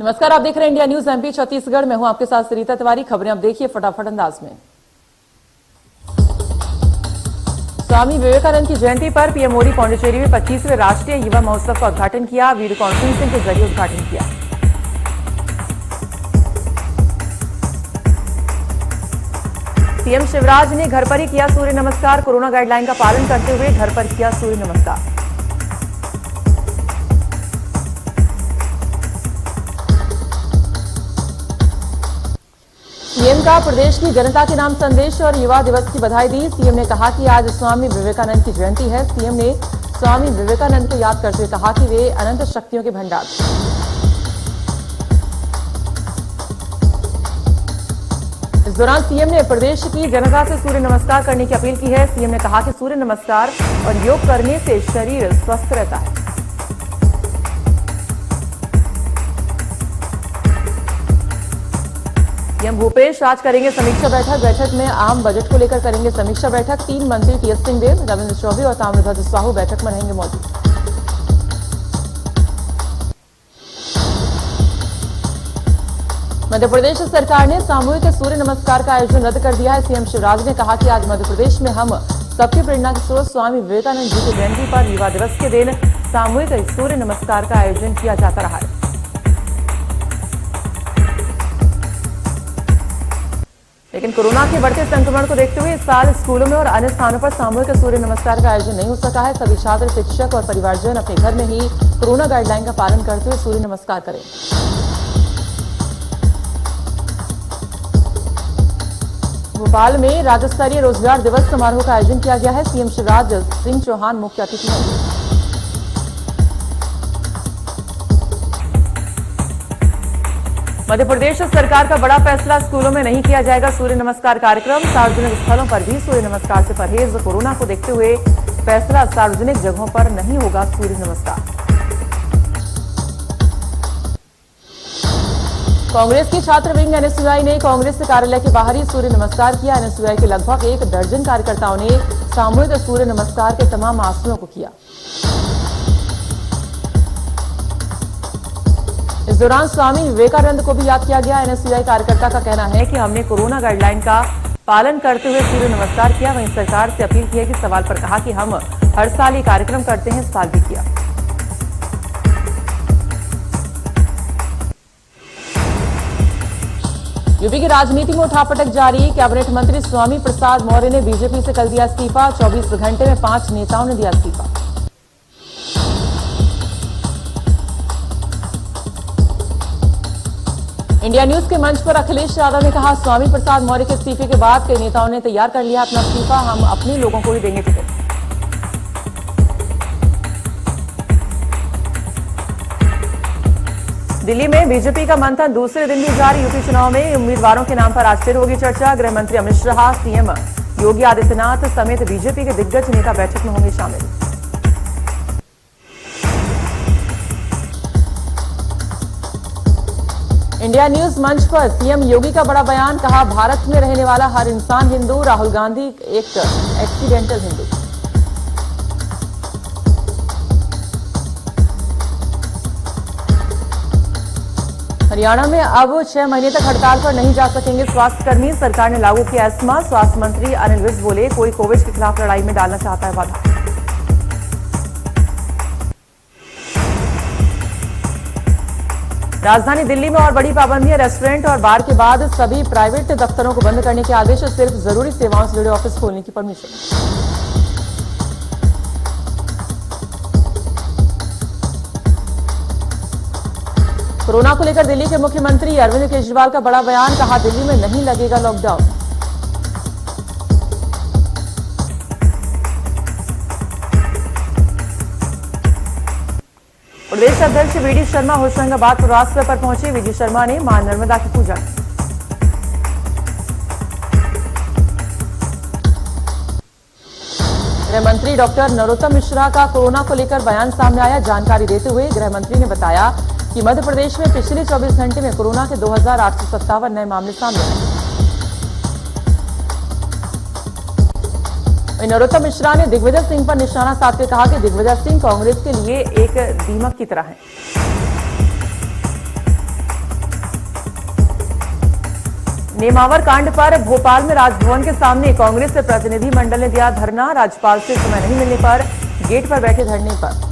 नमस्कार, आप देख रहे हैं इंडिया न्यूज एमपी छत्तीसगढ़। मैं हूं आपके साथ सरिता तिवारी। खबरें अब देखिए फटाफट अंदाज में। स्वामी विवेकानंद की जयंती पर पीएम मोदी पांडिचेरी में 25वें राष्ट्रीय युवा महोत्सव का उद्घाटन किया। वीडियो कॉन्फ्रेंसिंग के जरिए उद्घाटन किया। सीएम शिवराज ने घर पर ही किया सूर्य नमस्कार। कोरोना गाइडलाइन का पालन करते हुए घर पर किया सूर्य नमस्कार। सीएम का प्रदेश की जनता के नाम संदेश और युवा दिवस की बधाई दी। सीएम ने कहा कि आज स्वामी विवेकानंद की जयंती है। सीएम ने स्वामी विवेकानंद को याद करते हुए कहा कि वे अनंत शक्तियों के भंडार थे। इस दौरान सीएम ने प्रदेश की जनता से सूर्य नमस्कार करने की अपील की है। सीएम ने कहा कि सूर्य नमस्कार और योग करने से शरीर स्वस्थ रहता है। सीएम भूपेश आज करेंगे समीक्षा बैठक। बैठक में आम बजट को लेकर करेंगे समीक्षा बैठक। 3 मंत्री टीएस सिंहदेव, रविंद्र चौबे और ताम्रध्वज साहू बैठक में रहेंगे मौजूद। मध्य प्रदेश सरकार ने सामूहिक सूर्य नमस्कार का आयोजन रद्द कर दिया है। सीएम शिवराज ने कहा कि आज मध्य प्रदेश में हम सबकी प्रेरणा के स्रोत स्वामी विवेकानंद जी की जयंती पर युवा दिवस के दिन सामूहिक सूर्य नमस्कार का आयोजन किया जाता रहा है। लेकिन कोरोना के बढ़ते संक्रमण को देखते हुए इस साल स्कूलों में और अन्य स्थानों पर सामूहिक सूर्य नमस्कार का आयोजन नहीं हो सका है। सभी छात्र, शिक्षक और परिवारजन अपने घर में ही कोरोना गाइडलाइन का पालन करते हुए सूर्य नमस्कार करें। भोपाल में राज्य स्तरीय रोजगार दिवस समारोह का आयोजन किया गया है। सीएम शिवराज सिंह चौहान मुख्य अतिथि होंगे। मध्य प्रदेश सरकार का बड़ा फैसला, स्कूलों में नहीं किया जाएगा सूर्य नमस्कार कार्यक्रम। सार्वजनिक स्थलों पर भी सूर्य नमस्कार से परहेज। कोरोना को देखते हुए फैसला, सार्वजनिक जगहों पर नहीं होगा सूर्य नमस्कार। कांग्रेस की छात्र विंग एनएसयूआई ने कांग्रेस कार्यालय के बाहर ही सूर्य नमस्कार किया। एनएसयूआई के लगभग 1 दर्जन कार्यकर्ताओं ने सामूहिक सूर्य नमस्कार के तमाम आसनों को किया। इस दौरान स्वामी विवेकानंद को भी याद किया गया। एनएसयूआई कार्यकर्ता का कहना है कि हमने कोरोना गाइडलाइन का पालन करते हुए सूर्य नमस्कार किया। वहीं सरकार से अपील की है कि सवाल पर कहा कि हम हर साल ये कार्यक्रम करते हैं, इस साल भी किया। यूपी की राजनीति में उठापटक जारी। कैबिनेट मंत्री स्वामी प्रसाद मौर्य ने बीजेपी से कल दिया इस्तीफा। 24 घंटे में 5 नेताओं ने दिया इस्तीफा। इंडिया न्यूज के मंच पर अखिलेश यादव ने कहा, स्वामी प्रसाद मौर्य के इस्तीफे के बाद कई नेताओं ने तैयार कर लिया अपना इस्तीफा। हम अपने लोगों को ही देंगे टिकट। दिल्ली में बीजेपी का मंथन दूसरे दिन भी जारी। यूपी चुनाव में उम्मीदवारों के नाम पर आज फिर होगी चर्चा। गृह मंत्री अमित शाह, सीएम योगी आदित्यनाथ समेत बीजेपी के दिग्गज नेता बैठक में होंगे शामिल। इंडिया न्यूज मंच पर सीएम योगी का बड़ा बयान। कहा, भारत में रहने वाला हर इंसान हिंदू। राहुल गांधी एक एक्सीडेंटल हिंदू। हरियाणा में अब 6 महीने तक हड़ताल पर नहीं जा सकेंगे स्वास्थ्यकर्मी। सरकार ने लागू किया एस्मा। स्वास्थ्य मंत्री अनिल विज बोले, कोई कोविड के खिलाफ लड़ाई में डालना चाहता है बाधा। राजधानी दिल्ली में और बड़ी पाबंदियां। रेस्टोरेंट और बार के बाद सभी प्राइवेट दफ्तरों को बंद करने के आदेश। सिर्फ जरूरी सेवाओं से जुड़े ऑफिस खोलने की परमिशन। कोरोना को लेकर दिल्ली के मुख्यमंत्री अरविंद केजरीवाल का बड़ा बयान। कहा, दिल्ली में नहीं लगेगा लॉकडाउन। प्रदेश अध्यक्ष वीडी शर्मा होशंगाबाद प्रवास पर पहुंचे। वीडी शर्मा ने मां नर्मदा की पूजा की। गृह मंत्री डॉक्टर नरोत्तम मिश्रा का कोरोना को लेकर बयान सामने आया। जानकारी देते हुए गृह मंत्री ने बताया कि मध्य प्रदेश में पिछले 24 घंटे में कोरोना के 2857 नए मामले सामने आए। नरोत्तम मिश्रा ने दिग्विजय सिंह पर निशाना साधते कहा कि दिग्विजय सिंह कांग्रेस के लिए एक दीमक की तरह है। नेमावर कांड पर भोपाल में राजभवन के सामने कांग्रेस के प्रतिनिधि मंडल ने दिया धरना। राज्यपाल से समय नहीं मिलने पर गेट पर बैठे धरने पर।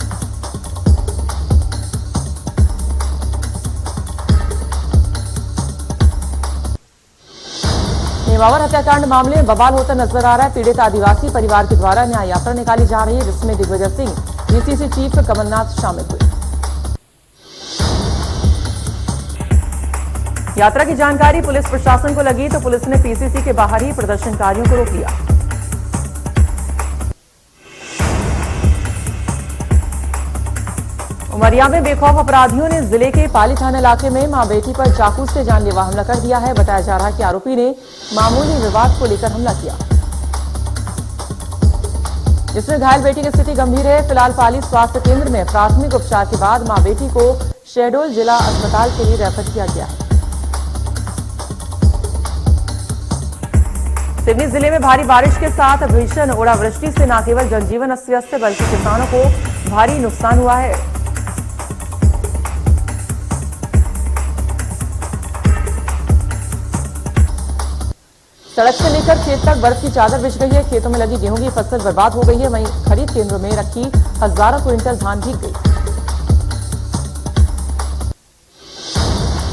नेमावर हत्याकांड मामले में बवाल होता नजर आ रहा है। पीड़ित आदिवासी परिवार के द्वारा न्याय यात्रा निकाली जा रही है, जिसमें दिग्विजय सिंह, डीसीसी चीफ कमलनाथ शामिल हुए। यात्रा की जानकारी पुलिस प्रशासन को लगी तो पुलिस ने पीसीसी के बाहर ही प्रदर्शनकारियों को रोक लिया। उमरिया में बेखौफ अपराधियों ने जिले के पाली थाना इलाके में मां बेटी पर चाकू से जानलेवा हमला कर दिया है। बताया जा रहा है कि आरोपी ने मामूली विवाद को लेकर हमला किया, जिसमें घायल बेटी की स्थिति गंभीर है। फिलहाल पाली स्वास्थ्य केंद्र में प्राथमिक उपचार के बाद मां बेटी को शहडोल जिला अस्पताल के लिए रेफर किया गया है। सिवनी जिले में भारी बारिश के साथ भीषण ओलावृष्टि से न केवल जनजीवन अस्त व्यस्त है, बल्कि किसानों को भारी नुकसान हुआ है। सड़क से लेकर खेत तक बर्फ की चादर बिछ गई है। खेतों में लगी गेहूं की फसल बर्बाद हो गई है। वहीं खरीद केंद्रों में रखी हजारों क्विंटल धान भीग गई।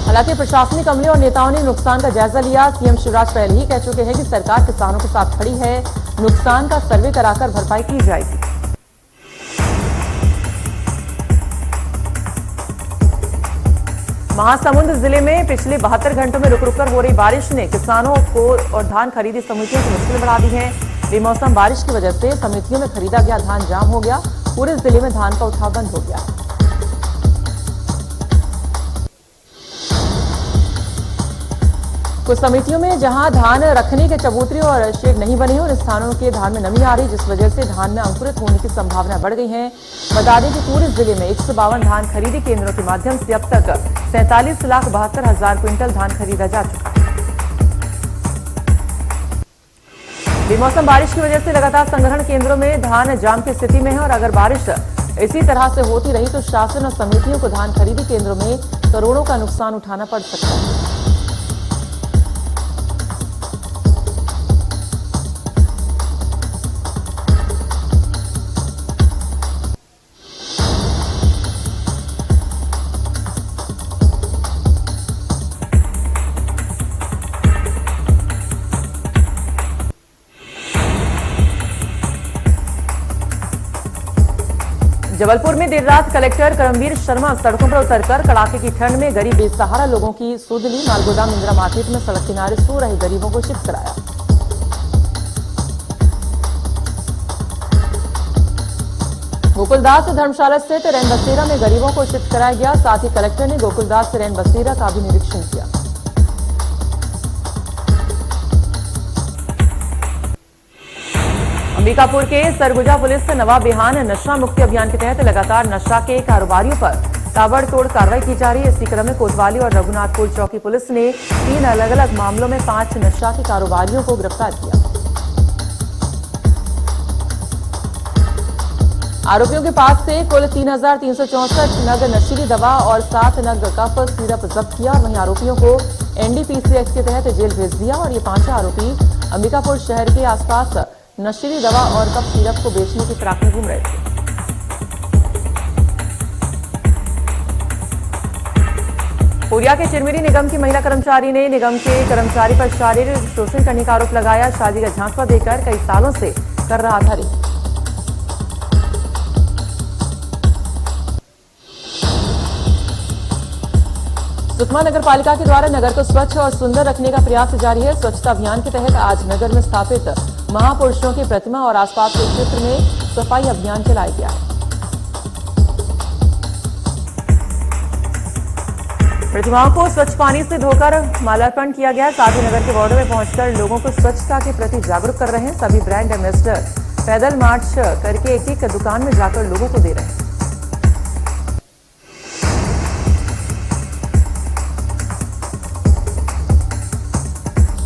हालांकि प्रशासनिक अमले और नेताओं ने नुकसान का जायजा लिया। सीएम शिवराज पहले ही कह चुके हैं कि सरकार किसानों के साथ खड़ी है, नुकसान का सर्वे कराकर भरपाई की जाएगी। महासमुंद जिले में पिछले 72 घंटों में रुक रुक कर हो रही बारिश ने किसानों को और धान खरीदी समितियों की मुश्किल बढ़ा दी है। बेमौसम बारिश की वजह से समितियों में खरीदा गया धान जाम हो गया। पूरे जिले में धान का उठाव बंद हो गया। कुछ समितियों में जहां धान रखने के चबूतरे और शेड नहीं बने हैं, उन स्थानों के धान में नमी आ रही, जिस वजह से धान में अंकुरित होने की संभावना बढ़ गई है। बता दें कि पूरे जिले में 152 धान खरीदी केंद्रों के माध्यम से अब तक 47,72,000 क्विंटल धान खरीदा जा चुका है। बेमौसम बारिश की वजह से लगातार संग्रहण केंद्रों में धान जाम की स्थिति में है और अगर बारिश इसी तरह से होती रही तो शासन और समितियों को धान खरीदी केंद्रों में करोड़ों का नुकसान उठाना पड़ सकता है। जबलपुर में देर रात कलेक्टर करमवीर शर्मा सड़कों पर उतरकर कड़ाके की ठंड में गरीब बेसहारा लोगों की सुध ली। मालगोदाम इंदिरा मार्केट में सड़क किनारे सो रहे गरीबों को शिफ्ट कराया। गोकुलदास धर्मशाला स्थित रैन बसेरा में गरीबों को शिफ्ट कराया गया। साथ ही कलेक्टर ने गोकुलदास रैन बसेरा का भी निरीक्षण किया। अंबिकापुर के सरगुजा पुलिस नवा बिहान नशा मुक्ति अभियान के तहत लगातार नशा के कारोबारियों पर ताबड़तोड़ कार्रवाई की जा रही है। इसी क्रम में कोतवाली और रघुनाथपुर चौकी पुलिस ने 3 अलग अलग मामलों में 5 नशा के कारोबारियों को गिरफ्तार किया। आरोपियों के पास से कुल 3,364 नग नशीली दवा और 7 नग कफ सिरप जब्त किया। वहीं आरोपियों को एनडीपीसी एक्ट के तहत जेल भेज दिया और ये 5 आरोपी अंबिकापुर शहर के आसपास नशीली दवा और कफ सिरप को बेचने की फिराक में घूम रहे थे। कोरिया के चिरमिरी निगम की महिला कर्मचारी ने निगम के कर्मचारी पर शारीरिक शोषण करने का आरोप लगाया। शादी का झांसा देकर कई सालों से कर रहा था रेप। सुकमा नगर पालिका के द्वारा नगर को स्वच्छ और सुंदर रखने का प्रयास जारी है। स्वच्छता अभियान के तहत आज नगर में स्थापित महापुरुषों की प्रतिमा और आसपास के क्षेत्र में सफाई अभियान चलाया गया है। प्रतिमाओं को स्वच्छ पानी से धोकर माल्यार्पण किया गया। साथ ही नगर के वार्डों में पहुंचकर लोगों को स्वच्छता के प्रति जागरूक कर रहे हैं। सभी ब्रांड एम्बेसडर पैदल मार्च करके एक एक दुकान में जाकर लोगों को दे रहे हैं।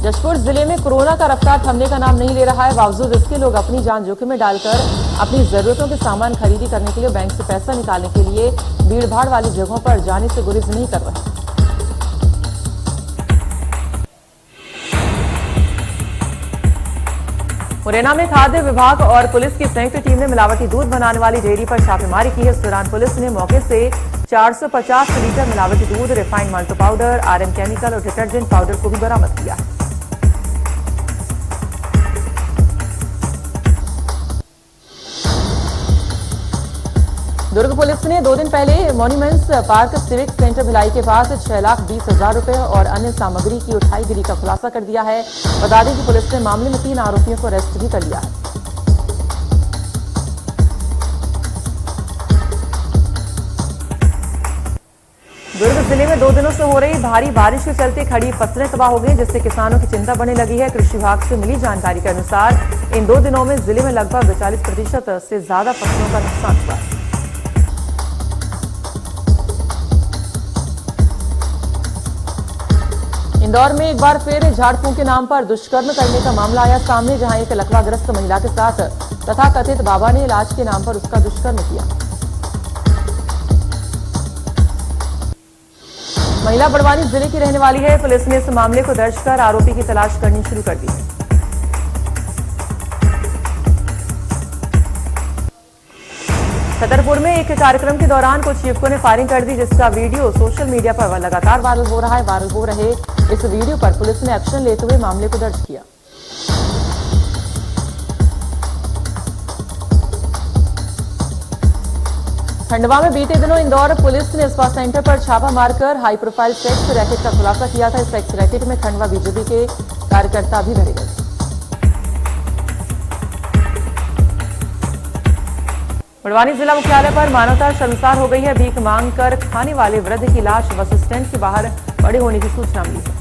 जशपुर जिले में कोरोना का रफ्तार थमने का नाम नहीं ले रहा है। बावजूद इसके लोग अपनी जान जोखिम में डालकर अपनी जरूरतों के सामान खरीदी करने के लिए, बैंक से पैसा निकालने के लिए भीड़भाड़ वाली जगहों पर जाने से गुरेज नहीं कर रहे। मुरैना में खाद्य विभाग और पुलिस की संयुक्त टीम ने मिलावटी दूध बनाने वाली डेयरी पर छापेमारी की है। इस दौरान पुलिस ने मौके से 450 लीटर मिलावटी दूध, रिफाइंड माल्टो पाउडर, आरएम केमिकल और डिटर्जेंट पाउडर को भी बरामद किया है। दुर्ग पुलिस ने 2 दिन पहले monuments park civic centre Bhilai के पास 6,20,000 रुपए और अन्य सामग्री की उठाईगिरी का खुलासा कर दिया है। बता दें कि पुलिस ने मामले में 3 आरोपियों को अरेस्ट भी कर लिया है। दुर्ग जिले में 2 दिनों से हो रही भारी बारिश के चलते खड़ी फसलें तबाह हो गई, जिससे किसानों की चिंता बढ़ने लगी है। कृषि विभाग से मिली जानकारी के अनुसार इन 2 दिनों में जिले में लगभग 40% से ज्यादा फसलों का नुकसान हुआ है। इंदौर में एक बार फिर झाड़ फूंक के नाम पर दुष्कर्म करने का मामला आया सामने, जहां एक लकवाग्रस्त महिला के साथ तथाकथित बाबा ने इलाज के नाम पर उसका दुष्कर्म किया। महिला बड़वानी जिले की रहने वाली है। पुलिस ने इस मामले को दर्ज कर आरोपी की तलाश करनी शुरू कर दी है। छतरपुर में एक कार्यक्रम के दौरान कुछ युवकों ने फायरिंग कर दी, जिसका वीडियो सोशल मीडिया पर लगातार वायरल हो रहा है। वायरल हो रहे इस वीडियो पर पुलिस ने एक्शन लेते हुए मामले को दर्ज किया। खंडवा में बीते दिनों इंदौर पुलिस ने स्पा सेंटर पर छापा मारकर हाई प्रोफाइल सेक्स रैकेट का खुलासा किया था। इस सेक्स रैकेट में खंडवा बीजेपी के कार्यकर्ता भी भरे गए। बड़वानी जिला मुख्यालय पर मानवता शर्मसार हो गई है। भीख मांगकर खाने वाले वृद्ध की लाश बस स्टैंड के बाहर पड़ी होने की सूचना मिली है।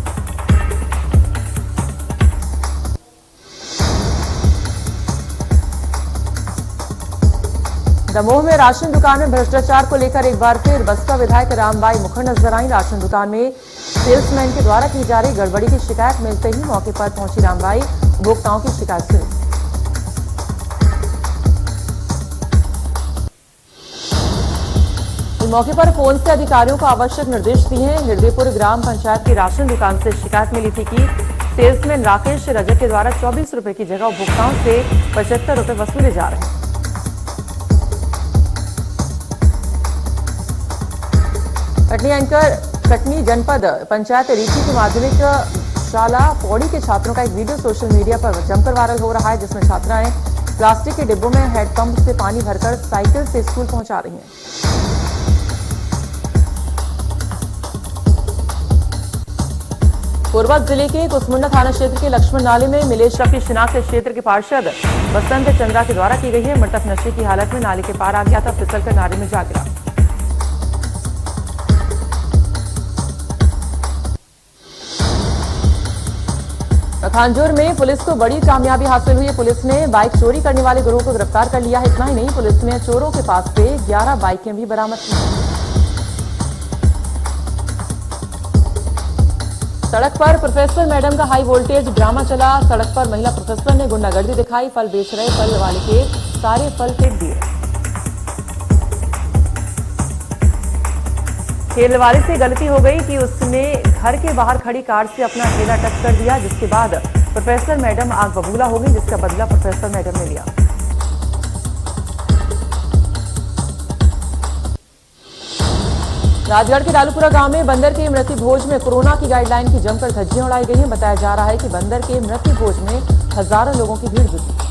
दमोह में राशन दुकान में भ्रष्टाचार को लेकर एक बार फिर बसपा विधायक रामबाई मुखर नजर आई। राशन दुकान में सेल्समैन के द्वारा की जा रही गड़बड़ी की शिकायत मिलते ही मौके पर पहुंची रामबाई उपभोक्ताओं की शिकायत सुनी। इस मौके पर फोन से अधिकारियों को आवश्यक निर्देश दिए हैं। हृदयपुर ग्राम पंचायत की राशन दुकान से शिकायत मिली थी कि सेल्समैन राकेश रजक के द्वारा 24 रुपए की जगह उपभोक्ताओं से 75 रुपए वसूले जा रहे हैं। कटनी जनपद पंचायत रीठी की माध्यमिक शाला पौड़ी के छात्रों का एक वीडियो सोशल मीडिया पर जमकर वायरल हो रहा है, जिसमें छात्राएं प्लास्टिक के डिब्बों में हैंडपंप से पानी भरकर साइकिल से स्कूल पहुंचा रही हैं। कोरबा जिले के कुसमुंडा थाना क्षेत्र के लक्ष्मण नाले में मिले शव की शिनाख्त क्षेत्र के पार्षद बसंत चंद्रा के द्वारा की गई है। मृतक नशे की हालत में नाले के पार आ गया था, फिसलकर नाले में जा गिरा। खांजूर में पुलिस को बड़ी कामयाबी हासिल हुई है। पुलिस ने बाइक चोरी करने वाले गिरोह को गिरफ्तार कर लिया है। इतना ही नहीं, पुलिस ने चोरों के पास से 11 बाइकें भी बरामद की। सड़क पर प्रोफेसर मैडम का हाई वोल्टेज ड्रामा चला। सड़क पर महिला प्रोफेसर ने गुंडागर्दी दिखाई। फल बेच रहे फल वाले के सारे फल फेंक दिए। ठेले वाले से गलती हो गई कि उसने घर के बाहर खड़ी कार से अपना ठेला टच कर दिया, जिसके बाद प्रोफेसर मैडम आग बबूला हो गई, जिसका बदला प्रोफेसर मैडम ने लिया। राजगढ़ के डालूपुरा गांव में बंदर के मृत्यु भोज में कोरोना की गाइडलाइन की जमकर धज्जियां उड़ाई गई हैं। बताया जा रहा है कि बंदर के मृत्यु भोज में हजारों लोगों की भीड़ जुटी।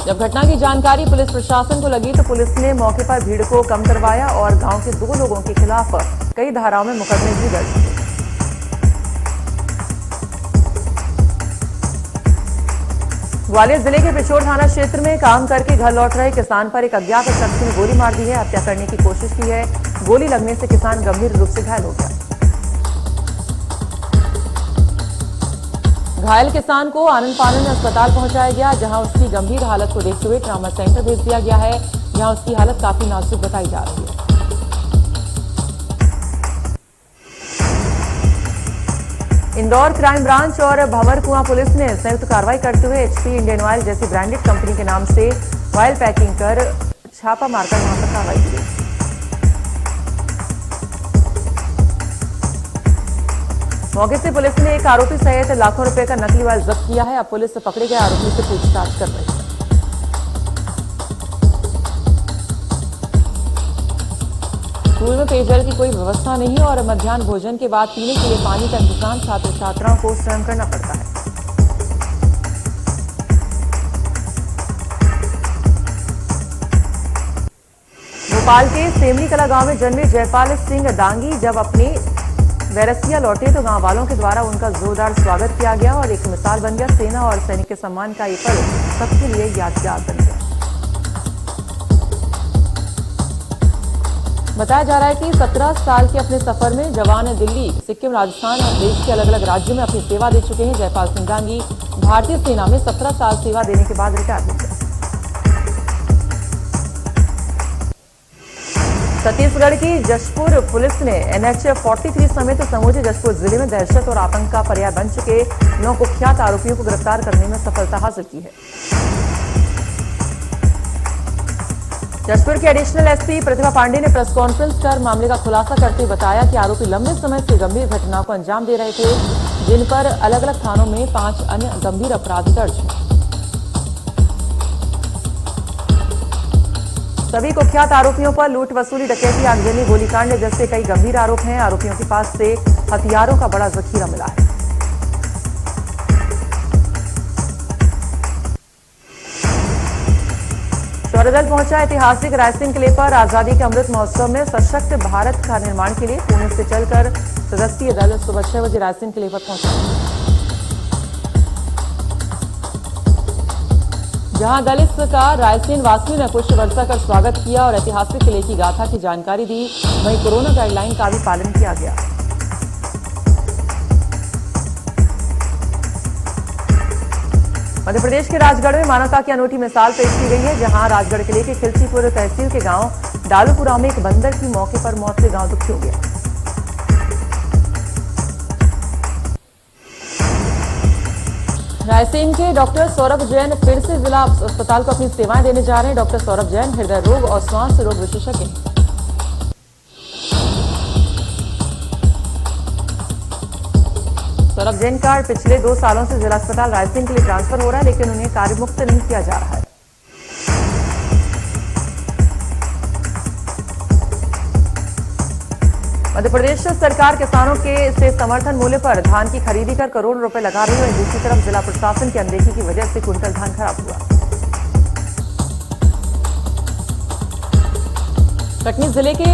जब घटना की जानकारी पुलिस प्रशासन को लगी तो पुलिस ने मौके पर भीड़ को कम करवाया और गांव के 2 लोगों के खिलाफ कई धाराओं में मुकदमे भी दर्ज किए। ग्वालियर जिले के पिछोर थाना क्षेत्र में काम करके घर लौट रहे किसान पर एक अज्ञात शख्स ने गोली मार दी है। हत्या करने की कोशिश की है। गोली लगने से किसान गंभीर रूप से घायल हो गया। घायल किसान को आनंद फानन अस्पताल पहुंचाया गया, जहां उसकी गंभीर हालत को देखते हुए ट्रामा सेंटर भेज दिया गया है, जहां उसकी हालत काफी नाजुक बताई जा रही है। इंदौर क्राइम ब्रांच और भंवरकुआं पुलिस ने संयुक्त कार्रवाई करते हुए HP इंडियन ऑयल जैसी ब्रांडेड कंपनी के नाम से ऑयल पैकिंग कर छापा मारकर वहां पर कार्रवाई की गई। मौके से पुलिस ने एक आरोपी सहित लाखों रुपए का नकली मोबाइल जब्त किया है। अब पुलिस पकड़े गए आरोपी से पूछताछ कर रही है। स्कूल में पेयजल की कोई व्यवस्था नहीं और मध्याह्न भोजन के बाद पीने के लिए पानी का इंतजाम छात्र छात्राओं को स्वयं करना पड़ता है। भोपाल के सेमली कला गांव में जन्मे जयपाल सिंह दांगी जब अपने वैरसिया लौटे तो गांव वालों के द्वारा उनका जोरदार स्वागत किया गया और एक मिसाल बन गया। सेना और सैनिक के सम्मान का ये पल सबके लिए यादगार बन गया। बताया जा रहा है कि 17 साल के अपने सफर में जवान दिल्ली, सिक्किम, राजस्थान और देश के अलग अलग राज्यों में अपनी सेवा दे चुके हैं। जयपाल सिंह दांगी भारतीय सेना में 17 साल सेवा देने के बाद रिटायर हो गए। छत्तीसगढ़ की जशपुर पुलिस ने NH 43 समेत समूचे जशपुर जिले में दहशत और आतंक का पर्याय बन चुके 9 कुख्यात आरोपियों को गिरफ्तार करने में सफलता हासिल की है। जशपुर के एडिशनल एसपी प्रतिभा पांडे ने प्रेस कॉन्फ्रेंस कर मामले का खुलासा करते हुए बताया कि आरोपी लंबे समय से गंभीर घटनाओं को अंजाम दे रहे थे, जिन पर अलग अलग थानों में 5 अन्य गंभीर अपराध दर्ज हैं। सभी कुख्यात आरोपियों पर लूट, वसूली, डकैती, आगजनी, गोलीकांड जैसे कई गंभीर आरोप हैं। आरोपियों के पास से हथियारों का बड़ा जखीरा मिला है। शौर्य दल पहुंचा ऐतिहासिक रायसेन किले पर। आजादी के अमृत महोत्सव में सशक्त भारत का निर्माण के लिए पुणे से चलकर सदस्यीय दल सुबह 6 बजे रायसेन किले पर पहुंचा, जहां दल का रायसेन वासियों ने पुष्प वर्षा कर स्वागत किया और ऐतिहासिक किले की गाथा की जानकारी दी। वहीं कोरोना गाइडलाइन का भी पालन किया गया। मध्य प्रदेश के राजगढ़ में मानवता की अनूठी मिसाल पेश की गई है, जहां राजगढ़ किले के खिलचीपुर तहसील के गांव डालूपुरा में एक बंदर की मौके पर मौत से गांव दुखी हो गया। रायसेन के डॉक्टर सौरभ जैन फिर से जिला अस्पताल को अपनी सेवाएं देने जा रहे हैं। डॉक्टर सौरभ जैन हृदय रोग और श्वास रोग विशेषज्ञ हैं। सौरभ जैन का पिछले 2 सालों से जिला अस्पताल रायसेन के लिए ट्रांसफर हो रहा है, लेकिन उन्हें कार्यमुक्त नहीं किया जा रहा है। मध्य प्रदेश सरकार किसानों के से समर्थन मूल्य पर धान की खरीदी कर करोड़ों रुपए लगा रही है। दूसरी तरफ जिला प्रशासन की अनदेखी की वजह से क्विंटल धान खराब हुआ। कटनी जिले के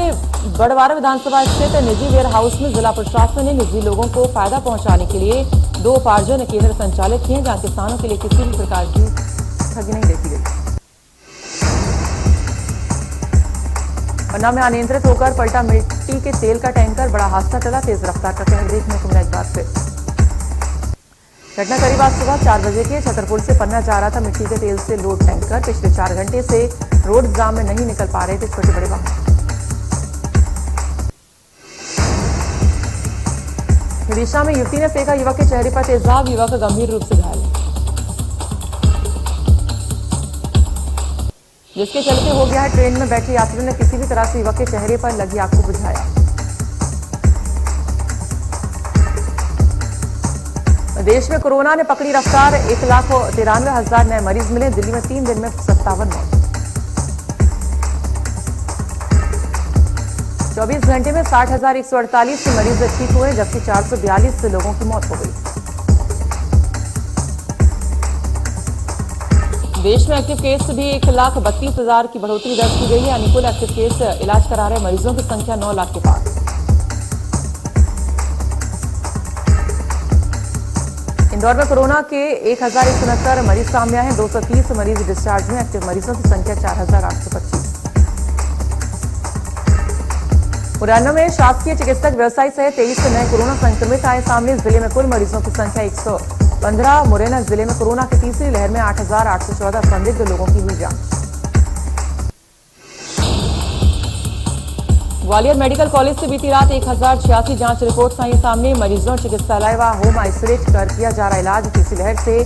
बड़वारा विधानसभा स्थित निजी वेयर हाउस में जिला प्रशासन ने निजी लोगों को फायदा पहुंचाने के लिए 2 उपार्जन केंद्र संचालित किए, जहां किसानों के लिए किसी भी प्रकार की ठगी नहीं देखी गई। पन्ना में अनियंत्रित होकर पलटा मिट्टी के तेल का टैंकर, बड़ा हादसा टला। तेज रफ्तार का कहर देखने को मिला एक बार फिर। घटना करीब आज सुबह 4 बजे के छतरपुर से पन्ना जा रहा था मिट्टी के तेल से लोड टैंकर। पिछले 4 घंटे से रोड जाम में नहीं निकल पा रहे थे छोटे बड़े वाहन। विदिशा में युवती ने फेंका युवक के चेहरे पर तेजाब, युवक गंभीर रूप से घायल, जिसके चलते हो गया है। ट्रेन में बैठे यात्रियों ने किसी भी तरह से युवक के चेहरे पर लगी आग को बुझाया। देश में कोरोना ने पकड़ी रफ्तार, 1,93,000 नए मरीज मिले। दिल्ली में 3 दिन में 57 मौत। 24 घंटे में 60,148 मरीज ठीक हुए, जबकि 442 लोगों की मौत हो गई। देश में एक्टिव केस भी 1,32,000 की बढ़ोतरी दर्ज की गई है। यानी कुल एक्टिव केस इलाज करा रहे मरीजों की संख्या 9 लाख के पार। इंदौर में कोरोना के 1,169 मरीज सामने आए हैं। 230 मरीज डिस्चार्ज में। एक्टिव मरीजों की संख्या 4,825। मुरैना में शासकीय चिकित्सक व्यवसायी सहित 23 नए कोरोना संक्रमित आए सामने। जिले में कुल मरीजों की संख्या 115। मुरैना जिले में कोरोना की तीसरी लहर में 8,814 संदिग्ध लोगों की हुई जांच। ग्वालियर मेडिकल कॉलेज से बीती रात 1,086 जांच रिपोर्ट आई सामने। मरीजों चिकित्सालय व होम आइसोलेट कर किया जा रहा इलाज। तीसरी लहर से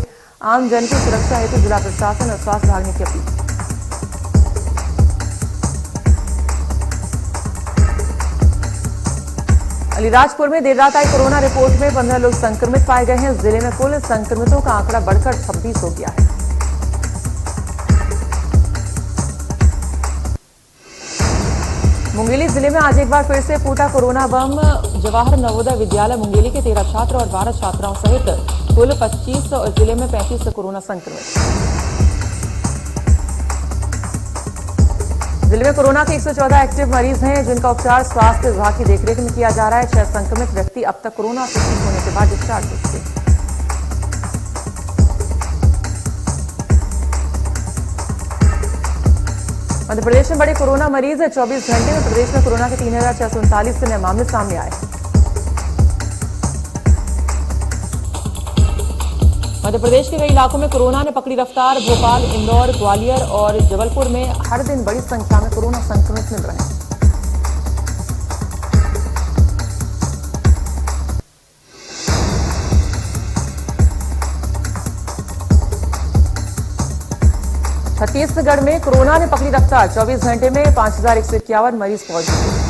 आम जन की सुरक्षा हेतु जिला प्रशासन और स्वास्थ्य विभाग ने की अपील। अलीराजपुर में देर रात आई कोरोना रिपोर्ट में 15 लोग संक्रमित पाए गए हैं। जिले में कुल संक्रमितों का आंकड़ा बढ़कर 26 हो गया है। मुंगेली जिले में आज एक बार फिर से फूटा कोरोना बम। जवाहर नवोदय विद्यालय मुंगेली के 13 छात्र और 12 छात्राओं सहित कुल 25 और जिले में 35 कोरोना संक्रमित। जिले में कोरोना के 114 एक्टिव मरीज हैं, जिनका उपचार स्वास्थ्य विभाग की देखरेख में किया जा रहा है। 6 संक्रमित व्यक्ति अब तक कोरोना से ठीक होने के बाद डिस्चार्ज हो चुके हैं। मध्य प्रदेश में बड़े कोरोना मरीज है। 24 घंटे में प्रदेश में कोरोना के 3639 नए मामले सामने आए। मध्य प्रदेश के कई इलाकों में कोरोना ने पकड़ी रफ्तार। भोपाल, इंदौर, ग्वालियर और जबलपुर में हर दिन बड़ी संख्या में कोरोना संक्रमित मिल रहे हैं। छत्तीसगढ़ में कोरोना ने पकड़ी रफ्तार। 24 घंटे में 5151 मरीज पॉजिटिव।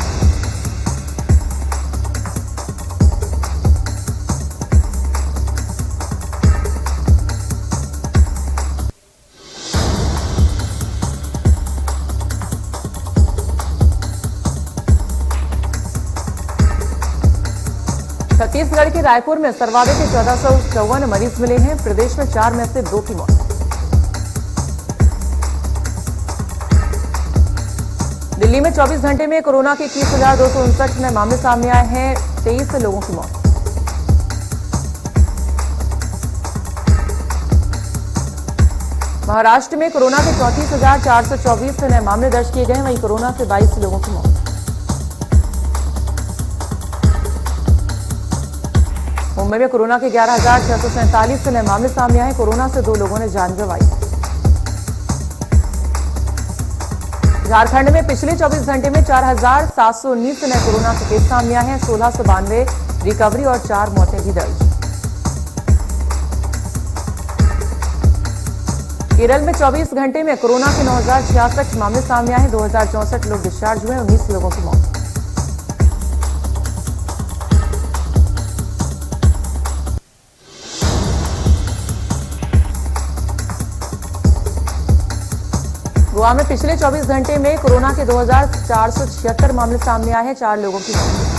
छत्तीसगढ़ के रायपुर में सर्वाधिक 1454 मरीज मिले हैं। प्रदेश में 4 में से 2 की मौत। दिल्ली में 24 घंटे में कोरोना के 21,259 नए मामले सामने आए हैं। 23 लोगों की मौत। महाराष्ट्र में कोरोना के 34,424 नए मामले दर्ज किए गए। वहीं कोरोना से 22 लोगों की मौत। मुंबई में कोरोना के 11,647 नए मामले सामने आए। कोरोना से 2 लोगों ने जान गंवाई। झारखंड में पिछले 24 घंटे में 4,719 नए कोरोना के केस सामने आए हैं। 1692 रिकवरी और 4 मौतें भी दर्ज। केरल में 24 घंटे में कोरोना के 9,066 मामले सामने आए हैं। 2,064 लोग डिस्चार्ज हुए। 19 लोगों की मौत। गोवा में पिछले 24 घंटे में कोरोना के 2,476 मामले सामने आए हैं। 4 लोगों की मौत।